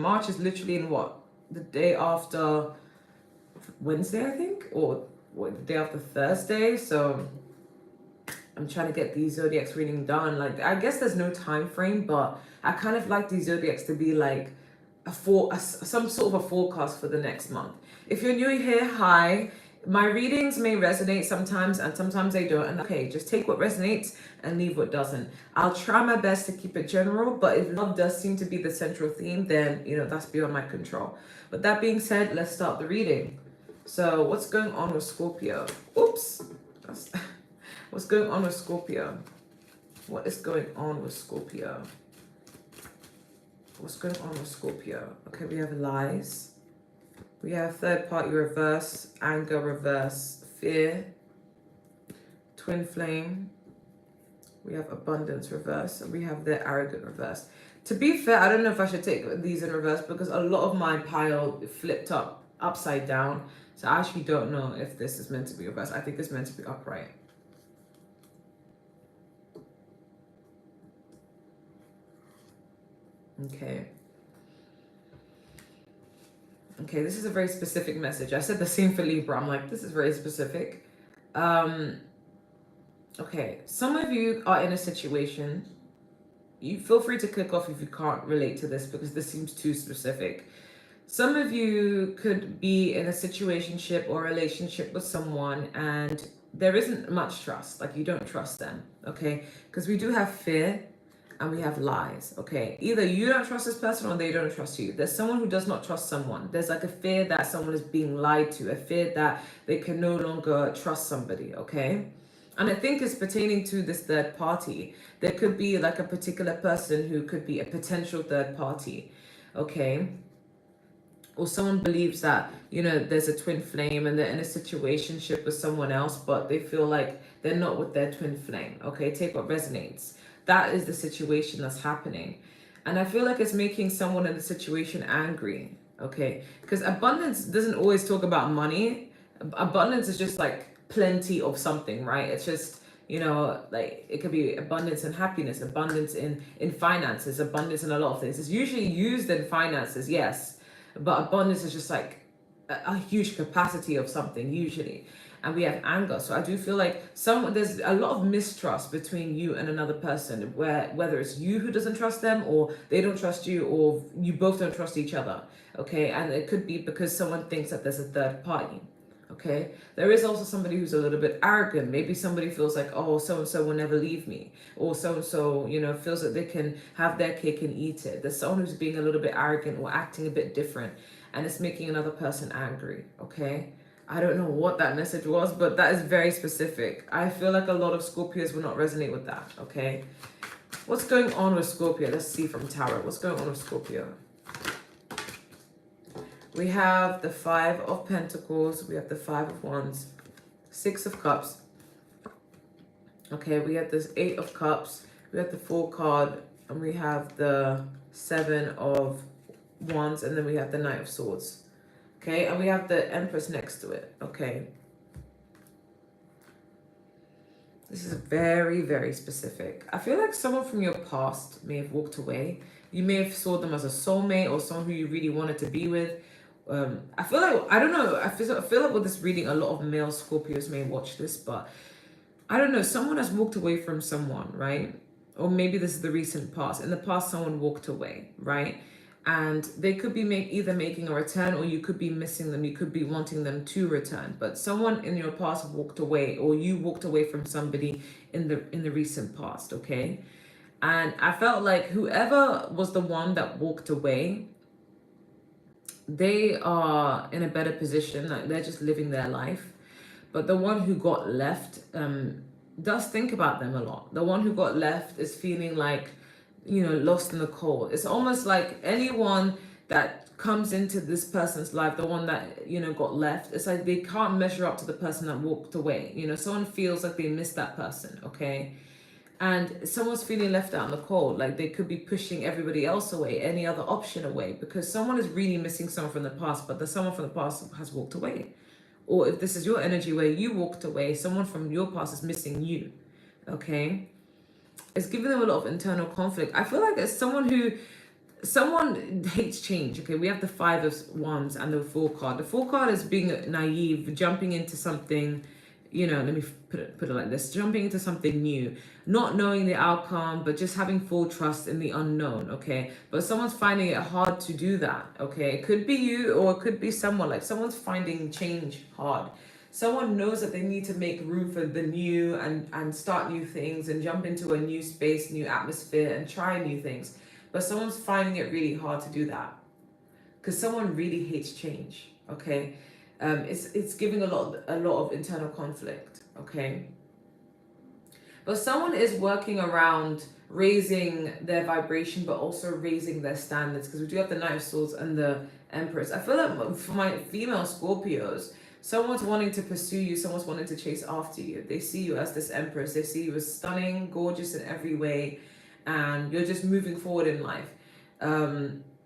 March is literally in what? The day after Wednesday, I think? Or what, the day after Thursday? So I'm trying to get these zodiacs reading done. Like, I guess there's no time frame, but I kind of like these zodiacs to be like some sort of a forecast for the next month. If you're new here, hi. My readings may resonate sometimes and sometimes they don't. And okay, just take what resonates and leave what doesn't. I'll try my best to keep it general, but if love does seem to be the central theme, then, you know, that's beyond my control. But that being said, let's start the reading. So what's going on with Scorpio? Oops. What's going on with Scorpio? What is going on with Scorpio? What's going on with Scorpio? Okay, we have lies. We have third party reverse, anger reverse, fear, twin flame. We have abundance reverse, and we have the arrogant reverse. To be fair, I don't know if I should take these in reverse because a lot of my pile flipped upside down. So I actually don't know if this is meant to be reversed. I think it's meant to be upright. Okay. Okay, this is a very specific message. I said the same for Libra. I'm like, this is very specific. Okay, some of you are in a situation. You feel free to click off if you can't relate to this because this seems too specific. Some of you could be in a situationship or relationship with someone and there isn't much trust. Like, you don't trust them, okay? Because we do have fear and we have lies, okay? Either you don't trust this person or they don't trust you. There's someone who does not trust someone. There's like a fear that someone is being lied to, a fear that they can no longer trust somebody, okay? And I think it's pertaining to this third party. There could be like a particular person who could be a potential third party, okay? Or someone believes that, you know, there's a twin flame and they're in a situationship with someone else, but they feel like they're not with their twin flame, okay? Take what resonates. That is the situation that's happening. And I feel like it's making someone in the situation angry, okay? Because abundance doesn't always talk about money. Abundance is just like plenty of something, right? It's just, you know, like it could be abundance and happiness, abundance in finances, abundance in a lot of things. It's usually used in finances, yes, but abundance is just like a huge capacity of something usually. And we have anger. So I do feel like there's a lot of mistrust between you and another person, whether it's you who doesn't trust them or they don't trust you or you both don't trust each other, okay? And it could be because someone thinks that there's a third party, okay? There is also somebody who's a little bit arrogant. Maybe somebody feels like, oh, so-and-so will never leave me. Or so-and-so, you know, feels that they can have their cake and eat it. There's someone who's being a little bit arrogant or acting a bit different and it's making another person angry, okay? I don't know what that message was, but that is very specific. I feel like a lot of Scorpios will not resonate with that, okay? What's going on with Scorpio? Let's see from Tarot. What's going on with Scorpio? We have the Five of Pentacles. We have the Five of Wands. Six of Cups. Okay, we have this Eight of Cups. We have the Fool card. And we have the Seven of Wands. And then we have the Knight of Swords. Okay, and we have the Empress next to it, okay? This is very, very specific. I feel like someone from your past may have walked away. You may have saw them as a soulmate or someone who you really wanted to be with. I feel like, I don't know, I feel like with this reading, a lot of male Scorpios may watch this, but I don't know, someone has walked away from someone, right? Or maybe this is the recent past. In the past, someone walked away, right? And they could be either making a return or you could be missing them. You could be wanting them to return. But someone in your past walked away or you walked away from somebody in the recent past, okay? And I felt like whoever was the one that walked away, they are in a better position. Like they're just living their life. But the one who got left does think about them a lot. The one who got left is feeling like, you know, lost in the cold. It's almost like anyone that comes into this person's life, the one that, you know, got left, it's like they can't measure up to the person that walked away. You know, someone feels like they missed that person, okay? And someone's feeling left out in the cold, like they could be pushing everybody else away, any other option away, because someone is really missing someone from the past, but the someone from the past has walked away. Or if this is your energy where you walked away, someone from your past is missing you, okay? It's giving them a lot of internal conflict. I feel like it's someone who someone hates change. Okay, we have the Five of Wands and the Fool card. The Fool card is being naive, jumping into something, let me put it like this, jumping into something new, not knowing the outcome, but just having full trust in the unknown. Okay, but someone's finding it hard to do that. Okay, it could be you, or it could be someone, like someone's finding change hard. Someone knows that they need to make room for the new, and start new things and jump into a new space, new atmosphere, and try new things. But someone's finding it really hard to do that because someone really hates change. Okay, it's giving a lot of internal conflict. Okay, but someone is working around raising their vibration, but also raising their standards, because we do have the Knight of Swords and the Empress. I feel like for my female Scorpios, someone's wanting to pursue you, someone's wanting to chase after you. They see you as this Empress. They see you as stunning, gorgeous in every way, and you're just moving forward in life.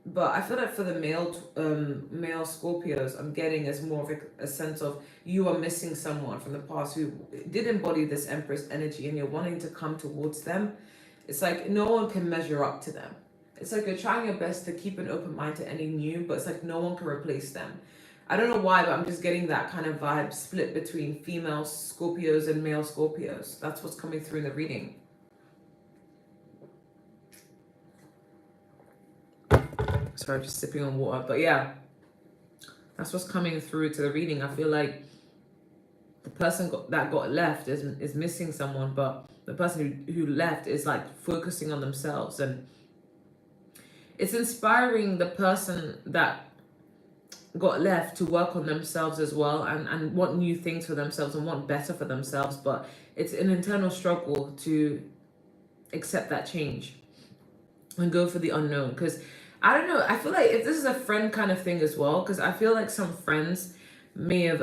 But I feel like for the male Scorpios, I'm getting as more of a sense of you are missing someone from the past who did embody this Empress energy, and you're wanting to come towards them. It's like no one can measure up to them. It's like you're trying your best to keep an open mind to any new, but it's like no one can replace them. I don't know why, but I'm just getting that kind of vibe split between female Scorpios and male Scorpios. That's what's coming through in the reading. Sorry, just sipping on water. But yeah, that's what's coming through to the reading. I feel like the person that got left is missing someone, but the person who left is like focusing on themselves. And it's inspiring the person that got left to work on themselves as well, and want new things for themselves and want better for themselves. But it's an internal struggle to accept that change and go for the unknown. Because I don't know, I feel like if this is a friend kind of thing as well, because I feel like some friends may have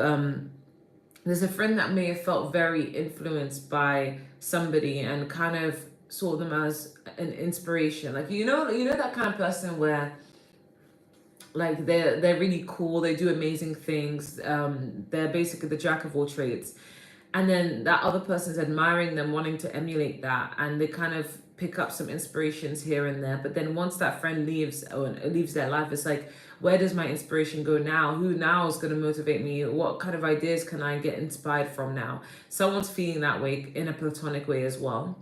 there's a friend that may have felt very influenced by somebody and kind of saw them as an inspiration. Like you know that kind of person where like they're really cool, they do amazing things, they're basically the jack of all trades, and then that other person's admiring them, wanting to emulate that, and they kind of pick up some inspirations here and there. But then once that friend leaves their life, it's like, where does my inspiration go now? Who now is going to motivate me? What kind of ideas can I get inspired from now? Someone's feeling that way in a platonic way as well.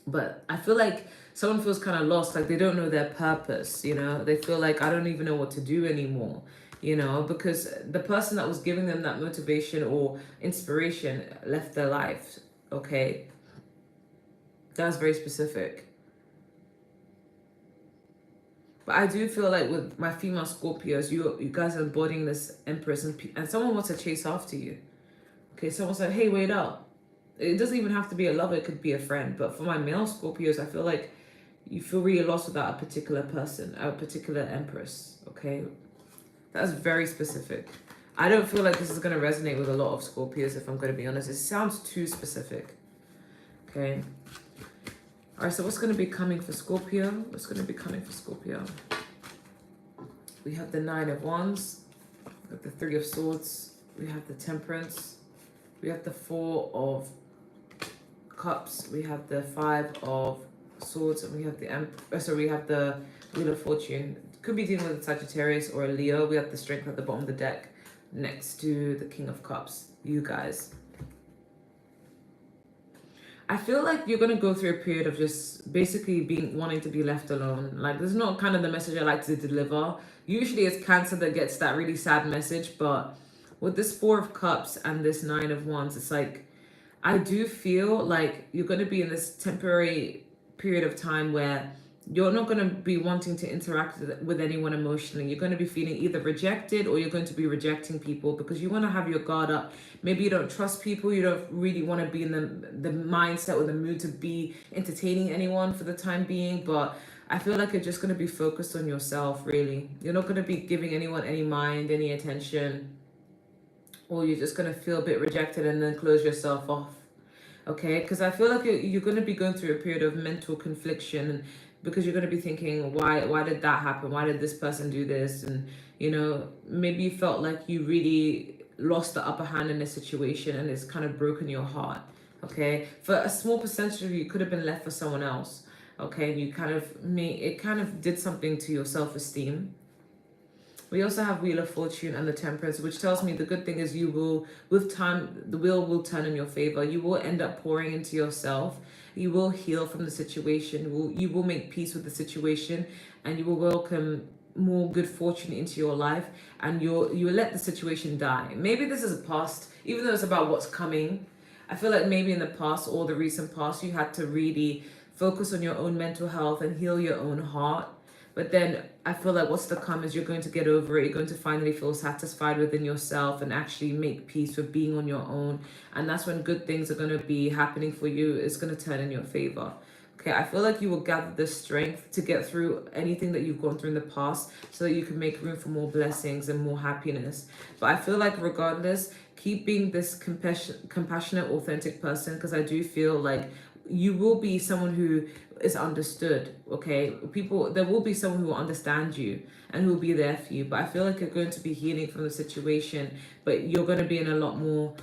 But I feel like someone feels kind of lost, like they don't know their purpose, they feel like, I don't even know what to do anymore, because the person that was giving them that motivation or inspiration left their life. Okay, that's very specific. But I do feel like with my female Scorpios, you guys are embodying this Empress, and someone wants to chase after you. Okay, someone's like, hey, wait up. It doesn't even have to be a lover, it could be a friend. But for my male Scorpios, I feel like you feel really lost without a particular person, a particular Empress. Okay, that's very specific. I don't feel like this is going to resonate with a lot of Scorpios, if I'm going to be honest. It sounds too specific. Okay. All right, so what's going to be coming for Scorpio? What's going to be coming for Scorpio? We have the Nine of Wands. We have the Three of Swords. We have the Temperance. We have the Four of Cups. We have the Five of Swords. And we have we have the Wheel of Fortune. Could be dealing with a Sagittarius or a Leo. We have the Strength at the bottom of the deck next to the King of Cups. You guys. I feel like you're going to go through a period of just basically wanting to be left alone. Like, this is not kind of the message I like to deliver. Usually it's Cancer that gets that really sad message, but with this Four of Cups and this Nine of Wands, it's like, I do feel like you're going to be in this temporary period of time where you're not going to be wanting to interact with anyone emotionally. You're going to be feeling either rejected, or you're going to be rejecting people because you want to have your guard up. Maybe you don't trust people. You don't really want to be in the mindset or the mood to be entertaining anyone for the time being. But I feel like you're just going to be focused on yourself, really. You're not going to be giving anyone any mind, any attention, or you're just going to feel a bit rejected and then close yourself off. Okay, because I feel like you're going to be going through a period of mental confliction, because you're going to be thinking, why did that happen? Why did this person do this? And, maybe you felt like you really lost the upper hand in a situation, and it's kind of broken your heart. Okay, for a small percentage of you, could have been left for someone else. Okay, you kind of it kind of did something to your self-esteem. We also have Wheel of Fortune and the Temperance, which tells me the good thing is you will, with time, the wheel will turn in your favor. You will end up pouring into yourself. You will heal from the situation. You will make peace with the situation, and you will welcome more good fortune into your life, and you will let the situation die. Maybe this is a past, even though it's about what's coming. I feel like maybe in the past or the recent past, you had to really focus on your own mental health and heal your own heart. But then I feel like what's to come is you're going to get over it. You're going to finally feel satisfied within yourself and actually make peace with being on your own. And that's when good things are going to be happening for you. It's going to turn in your favor. Okay, I feel like you will gather the strength to get through anything that you've gone through in the past so that you can make room for more blessings and more happiness. But I feel like regardless, keep being this compassionate, authentic person, because I do feel like you will be someone who is understood. Okay, there will be someone who will understand you and who will be there for you. But I feel like you're going to be healing from the situation, but you're going to be in a lot more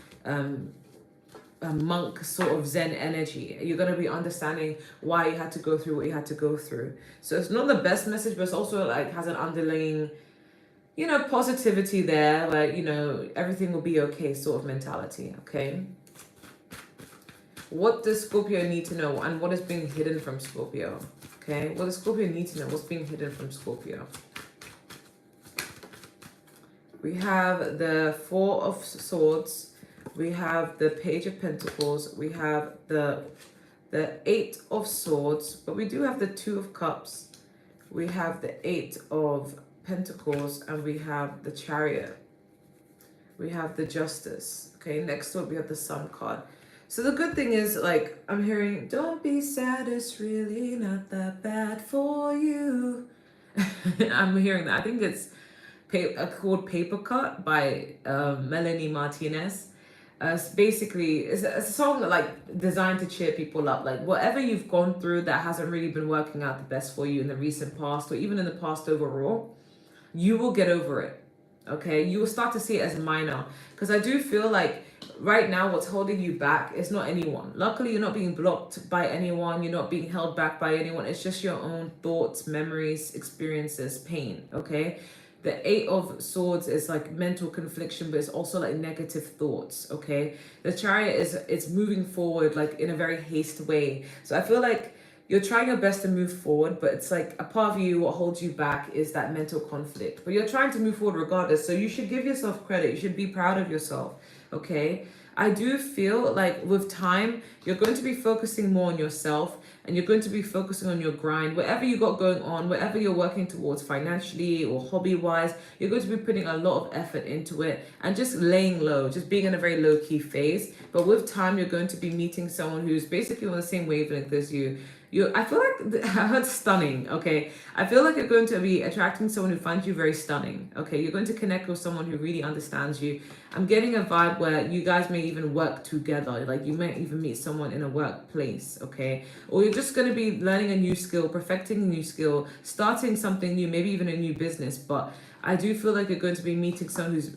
a monk sort of Zen energy. You're going to be understanding why you had to go through what you had to go through. So it's not the best message, but it's also like has an underlying, positivity there, where, everything will be okay sort of mentality. Okay. What does Scorpio need to know, and what is being hidden from Scorpio? Okay, what does Scorpio need to know? What's being hidden from Scorpio? We have the Four of Swords. We have the Page of Pentacles. We have the Eight of Swords, but we do have the Two of Cups. We have the Eight of Pentacles, and we have the Chariot. We have the Justice. Okay, next up we have the Sun card. So the good thing is, like, I'm hearing, don't be sad, it's really not that bad for you. I'm hearing that. I think it's called Paper Cut by Melanie Martinez. It's a song that, like, designed to cheer people up. Like, whatever you've gone through that hasn't really been working out the best for you in the recent past or even in the past overall, you will get over it. Okay, you will start to see it as minor, because I do feel like right now what's holding you back is not anyone. Luckily, you're not being blocked by anyone. You're not being held back by anyone. It's just your own thoughts, memories, experiences, pain. Okay, the Eight of Swords is like mental confliction, but it's also like negative thoughts. Okay, the Chariot it's moving forward like in a very hasty way. So I feel like you're trying your best to move forward, but it's like a part of you, what holds you back is that mental conflict. But you're trying to move forward regardless. So you should give yourself credit. You should be proud of yourself. Okay. I do feel like with time, you're going to be focusing more on yourself, and you're going to be focusing on your grind. Whatever you got going on, whatever you're working towards financially or hobby wise, you're going to be putting a lot of effort into it and just laying low, just being in a very low key phase. But with time, you're going to be meeting someone who's basically on the same wavelength as you. I feel like I heard stunning. Okay, I feel like you're going to be attracting someone who finds you very stunning. Okay, you're going to connect with someone who really understands you. I'm getting a vibe where you guys may even work together. Like you may even meet someone in a workplace. Okay, or you're just going to be learning a new skill, perfecting a new skill, starting something new, maybe even a new business. But I do feel like you're going to be meeting someone who's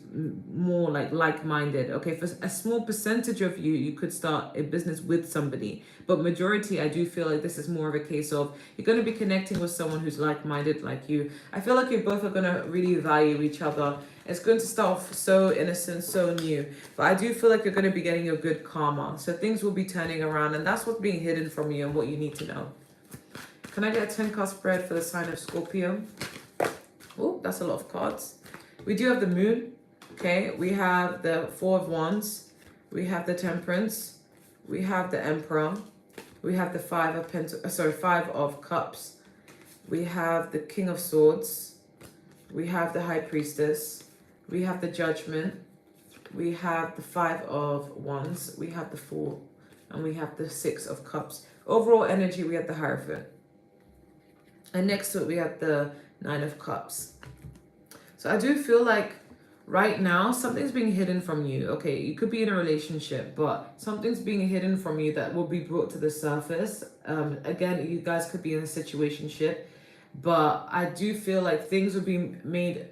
more like-minded. Okay, for a small percentage of you, you could start a business with somebody. But majority, I do feel like this is more of a case of you're going to be connecting with someone who's like-minded like you. I feel like you both are going to really value each other. It's going to start off so innocent, so new. But I do feel like you're going to be getting your good karma. So things will be turning around, and that's what's being hidden from you and what you need to know. Can I get a 10-card spread for the sign of Scorpio? Oh, that's a lot of cards. We do have the Moon. Okay, we have the Four of Wands. We have the Temperance. We have the Emperor. We have the Five of Cups. We have the King of Swords. We have the High Priestess. We have the Judgment. We have the Five of Wands. We have the Four. And we have the Six of Cups. Overall energy, we have the Hierophant. And next to it, we have the Nine of Cups. So I do feel like right now something's being hidden from you. Okay, you could be in a relationship, but something's being hidden from you that will be brought to the surface. Again, you guys could be in a situationship, but I do feel like things will be made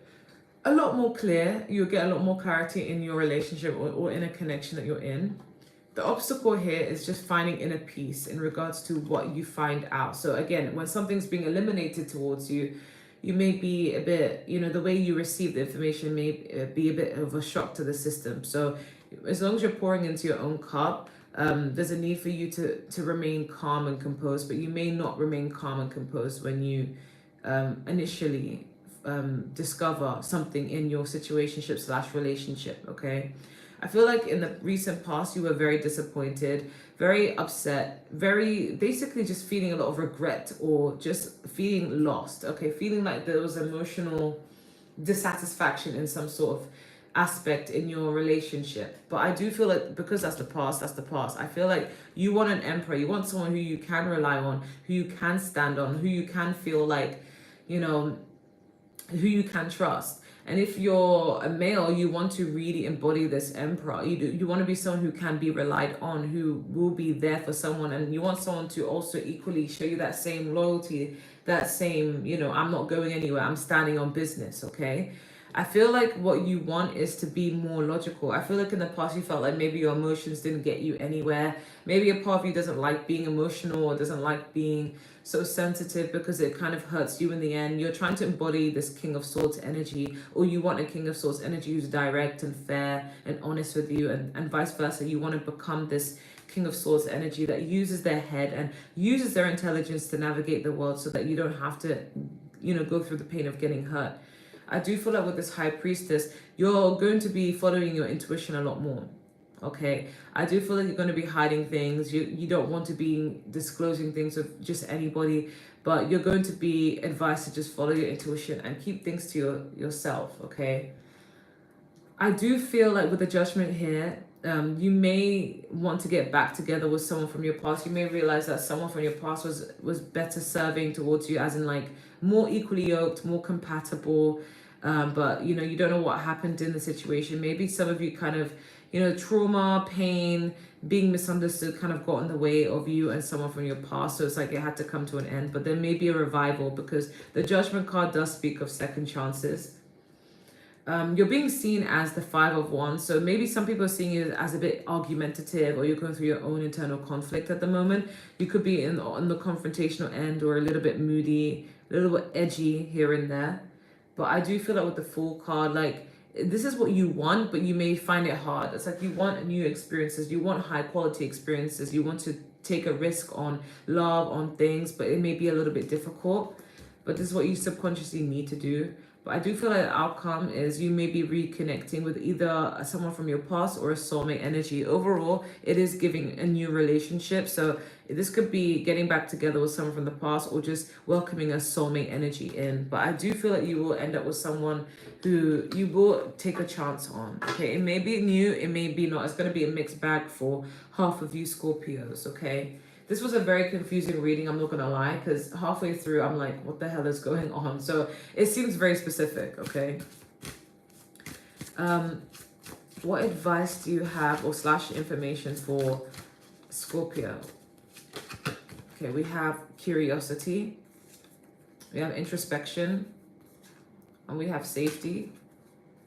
a lot more clear. You'll get a lot more clarity in your relationship or in a connection that you're in. The obstacle here is just finding inner peace in regards to what you find out. So again, when something's being eliminated towards you, you may be a bit, the way you receive the information may be a bit of a shock to the system. So as long as you're pouring into your own cup, there's a need for you to remain calm and composed, but you may not remain calm and composed when you initially discover something in your situationship/relationship, okay? I feel like in the recent past, you were very disappointed, very upset, very basically just feeling a lot of regret or just feeling lost, okay? Feeling like there was emotional dissatisfaction in some sort of aspect in your relationship. But I do feel like because that's the past, that's the past. I feel like you want an emperor. You want someone who you can rely on, who you can stand on, who you can feel like, who you can trust. And if you're a male, you want to really embody this emperor. You want to be someone who can be relied on, who will be there for someone, and you want someone to also equally show you that same loyalty, that same, I'm not going anywhere, I'm standing on business, okay? I feel like what you want is to be more logical. I feel like in the past you felt like maybe your emotions didn't get you anywhere. Maybe a part of you doesn't like being emotional or doesn't like being so sensitive because it kind of hurts you in the end. You're trying to embody this King of Swords energy, or you want a King of Swords energy who's direct and fair and honest with you, and vice versa. You want to become this King of Swords energy that uses their head and uses their intelligence to navigate the world so that you don't have to, go through the pain of getting hurt. I do feel like with this High Priestess, you're going to be following your intuition a lot more. Okay, I do feel like you're going to be hiding things. You don't want to be disclosing things of just anybody, but you're going to be advised to just follow your intuition and keep things to yourself. Okay, I do feel like with the Judgment here, you may want to get back together with someone from your past. You may realize that someone from your past was better serving towards you, as in like more equally yoked, more compatible. But you don't know what happened in the situation. Maybe some of you kind of, trauma, pain, being misunderstood kind of got in the way of you and someone from your past. So it's like it had to come to an end. But there may be a revival because the Judgment card does speak of second chances. You're being seen as the Five of Wands, so maybe some people are seeing you as a bit argumentative, or you're going through your own internal conflict at the moment. You could be on the confrontational end, or a little bit moody, a little bit edgy here and there. But I do feel like with the Fool card, like this is what you want, but you may find it hard. It's like you want new experiences, you want high quality experiences, you want to take a risk on love, on things, but it may be a little bit difficult. But this is what you subconsciously need to do. But I do feel like the outcome is you may be reconnecting with either someone from your past or a soulmate energy. Overall, it is giving a new relationship. So this could be getting back together with someone from the past or just welcoming a soulmate energy in. But I do feel like you will end up with someone who you will take a chance on. Okay, it may be new, it may be not. It's going to be a mixed bag for half of you Scorpios, okay? This was a very confusing reading, I'm not going to lie, because halfway through, I'm like, what the hell is going on? So it seems very specific, okay? What advice do you have or / information for Scorpio? Okay, we have curiosity, we have introspection, and we have safety,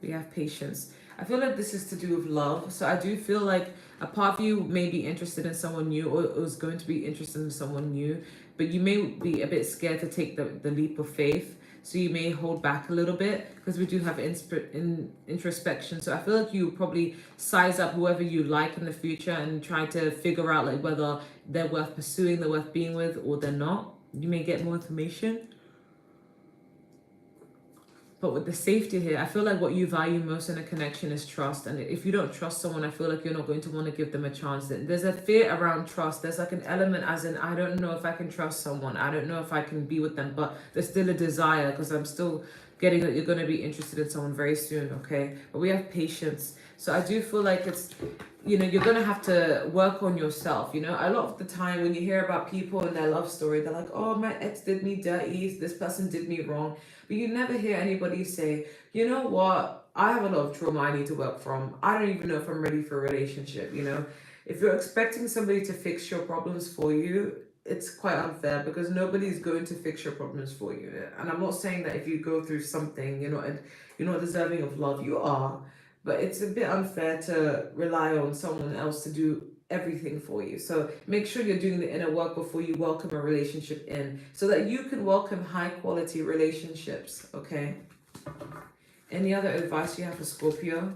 we have patience. I feel like this is to do with love. So I do feel like a part of you may be interested in someone new or is going to be interested in someone new, but you may be a bit scared to take the leap of faith. So you may hold back a little bit because we do have introspection. So I feel like you probably size up whoever you like in the future and try to figure out like whether they're worth pursuing, they're worth being with, or they're not. You may get more information. But with the safety here, I feel like what you value most in a connection is trust. And if you don't trust someone, I feel like you're not going to want to give them a chance. There's a fear around trust. There's like an element as in, I don't know if I can trust someone. I don't know if I can be with them. But there's still a desire because I'm still getting that you're going to be interested in someone very soon, okay? But we have patience. So I do feel like it's, you're going to have to work on yourself, A lot of the time when you hear about people and their love story, they're like, oh, my ex did me dirty. This person did me wrong. But you never hear anybody say, you know what? I have a lot of trauma I need to work from. I don't even know if I'm ready for a relationship, If you're expecting somebody to fix your problems for you, it's quite unfair because nobody's going to fix your problems for you. And I'm not saying that if you go through something, you're not deserving of love. You are. But it's a bit unfair to rely on someone else to do everything for you. So make sure you're doing the inner work before you welcome a relationship in, so that you can welcome high quality relationships. Okay. Any other advice you have for Scorpio?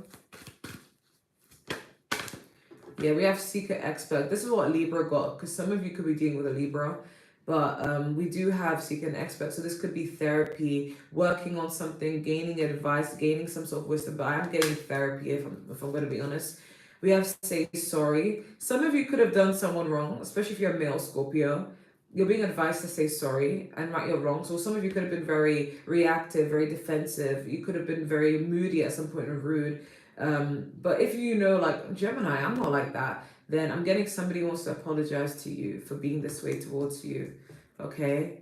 Yeah, we have seeker expert. This is what Libra got, because some of you could be dealing with a Libra, but we do have seeker and expert. So this could be therapy, working on something, gaining advice, gaining some sort of wisdom. But I am getting therapy, if I'm going to be honest. We have say sorry. Some of you could have done someone wrong, especially if you're a male Scorpio. You're being advised to say sorry and right your wrong. So some of you could have been very reactive, very defensive. You could have been very moody at some point and rude. But if you know, like, Gemini, I'm not like that, then I'm getting somebody who wants to apologize to you for being this way towards you. Okay.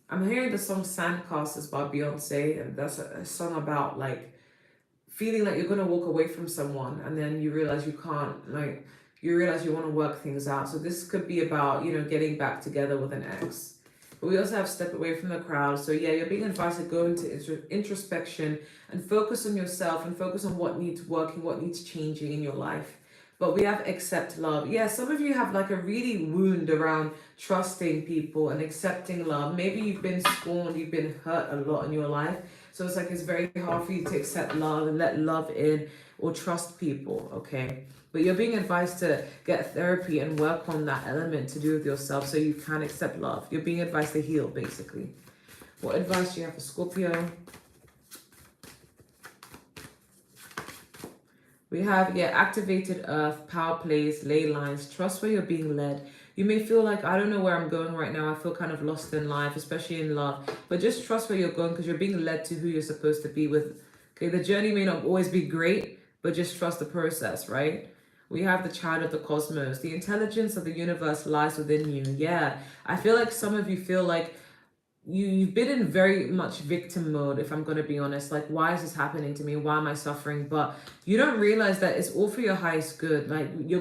I'm hearing the song Sandcastles by Beyonce, and that's a song about like feeling like you're gonna walk away from someone and then you realize you can't, like you realize you want to work things out. So this could be about, you know, getting back together with an ex. But we also have step away from the crowd. So yeah, you're being advised to go into introspection and focus on yourself and focus on what needs working, what needs changing in your life. But we have accept love. Yeah, some of you have like a really wound around trusting people and accepting love. Maybe you've been scorned, you've been hurt a lot in your life. So it's like it's very hard for you to accept love and let love in or trust people, okay? But you're being advised to get therapy and work on that element to do with yourself so you can accept love. You're being advised to heal, basically. What advice do you have for Scorpio? We have, yeah, activated earth, power plays, ley lines, trust where you're being led. You may feel like, I don't know where I'm going right now. I feel kind of lost in life, especially in love. But just trust where you're going because you're being led to who you're supposed to be with. Okay, the journey may not always be great, but just trust the process, right? We have the child of the cosmos. The intelligence of the universe lies within you. Yeah, I feel like some of you feel like you've been in very much victim mode, if I'm going to be honest. Like, why is this happening to me? Why am I suffering? But you don't realize that it's all for your highest good. Like, you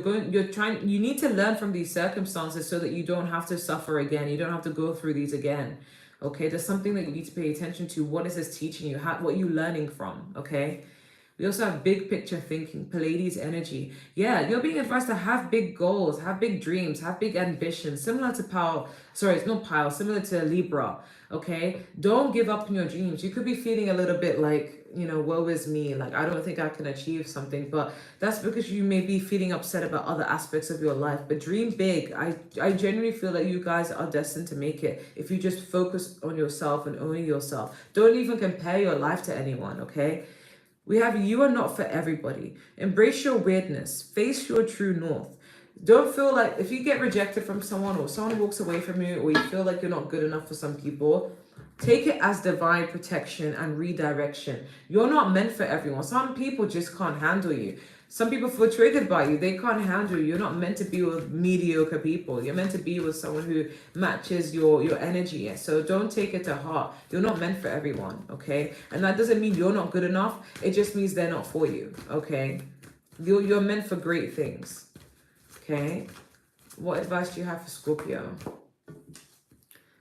need to learn from these circumstances so that you don't have to suffer again. You don't have to go through these again. Okay, there's something that you need to pay attention to. What is this teaching you? What are you learning from? Okay. We also have big picture thinking, Pleiades energy. Yeah, you're being advised to have big goals, have big dreams, have big ambitions, similar to similar to Libra, okay? Don't give up on your dreams. You could be feeling a little bit like, you know, woe is me, like I don't think I can achieve something, but that's because you may be feeling upset about other aspects of your life. But dream big. I genuinely feel that you guys are destined to make it if you just focus on yourself and owning yourself. Don't even compare your life to anyone, okay? We have you are not for everybody. Embrace your weirdness. Face your true north. Don't feel like if you get rejected from someone or someone walks away from you or you feel like you're not good enough for some people, take it as divine protection and redirection. You're not meant for everyone. Some people just can't handle you. Some people feel triggered by you. They can't handle you. You're not meant to be with mediocre people. You're meant to be with someone who matches your energy. So don't take it to heart. You're not meant for everyone, okay? And that doesn't mean you're not good enough. It just means they're not for you, okay? You're meant for great things, okay? What advice do you have for Scorpio?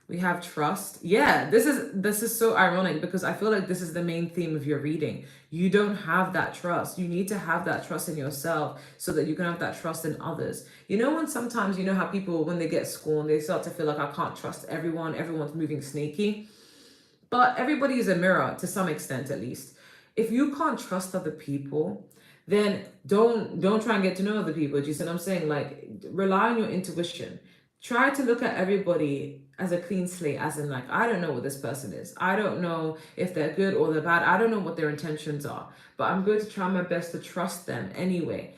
We have trust. Yeah, this is so ironic because I feel like this is the main theme of your reading. You don't have that trust. You need to have that trust in yourself so that you can have that trust in others. You know, when sometimes, you know how people, when they get scorned, they start to feel like I can't trust everyone. Everyone's moving snaky. But everybody is a mirror to some extent, at least. If you can't trust other people, then don't try and get to know other people. Do you see what I'm saying? Like, rely on your intuition. Try to look at everybody as a clean slate, as in like, I don't know what this person is. I don't know if they're good or they're bad. I don't know what their intentions are, but I'm going to try my best to trust them anyway.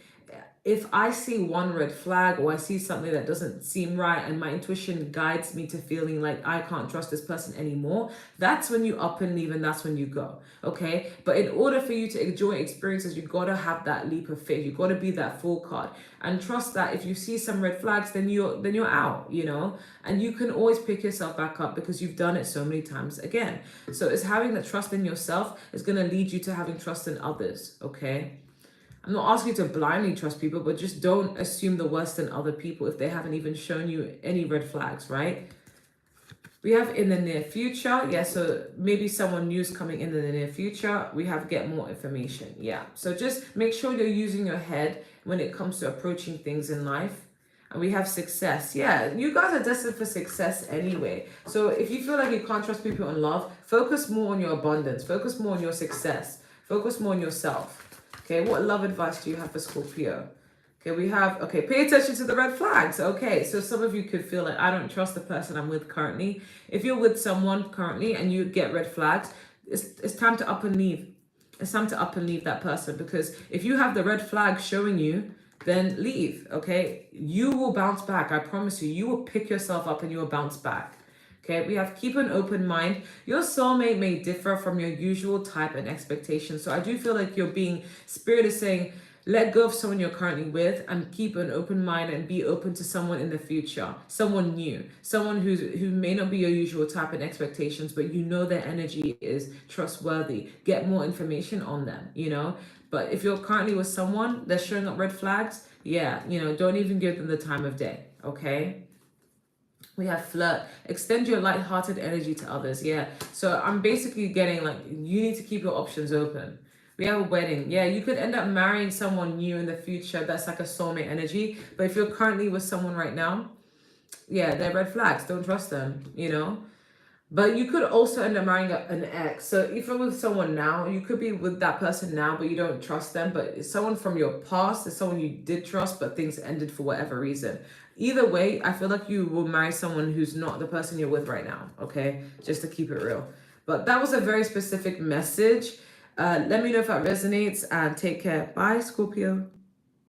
If I see one red flag or I see something that doesn't seem right and my intuition guides me to feeling like I can't trust this person anymore, that's when you up and leave and that's when you go, okay? But in order for you to enjoy experiences, you got to have that leap of faith. You got to be that full card and trust that if you see some red flags, then you're out, you know? And you can always pick yourself back up because you've done it so many times again. So it's having that trust in yourself is going to lead you to having trust in others, okay? I'm not asking you to blindly trust people, but just don't assume the worst in other people if they haven't even shown you any red flags, right? We have in the near future. Yeah, so maybe someone new is coming in the near future. We have get more information. Yeah, so just make sure you're using your head when it comes to approaching things in life. And we have success. Yeah, you guys are destined for success anyway. So if you feel like you can't trust people in love, focus more on your abundance. Focus more on your success. Focus more on yourself. Okay, what love advice do you have for Scorpio? Okay, we have, okay, pay attention to the red flags. Okay, so some of you could feel like, I don't trust the person I'm with currently. If you're with someone currently and you get red flags, it's time to up and leave. It's time to up and leave that person, because if you have the red flag showing you, then leave, okay? You will bounce back. I promise you. You will pick yourself up and you will bounce back. Okay, we have keep an open mind. Your soulmate may differ from your usual type and expectations. So I do feel like Spirit is saying, let go of someone you're currently with and keep an open mind and be open to someone in the future, someone new, someone who may not be your usual type and expectations, but you know their energy is trustworthy. Get more information on them, you know. But if you're currently with someone that's showing up red flags, yeah, you know, don't even give them the time of day, okay? We have flirt. Extend your light-hearted energy to others. Yeah. So I'm basically getting like, you need to keep your options open. We have a wedding. Yeah, you could end up marrying someone new in the future. That's like a soulmate energy. But if you're currently with someone right now, yeah, they're red flags. Don't trust them, you know? But you could also end up marrying an ex. So if you're with someone now, you could be with that person now, but you don't trust them. But it's someone from your past. It's someone you did trust, but things ended for whatever reason. Either way, I feel like you will marry someone who's not the person you're with right now, okay? Just to keep it real. But that was a very specific message. Let me know if that resonates, and take care. Bye, Scorpio.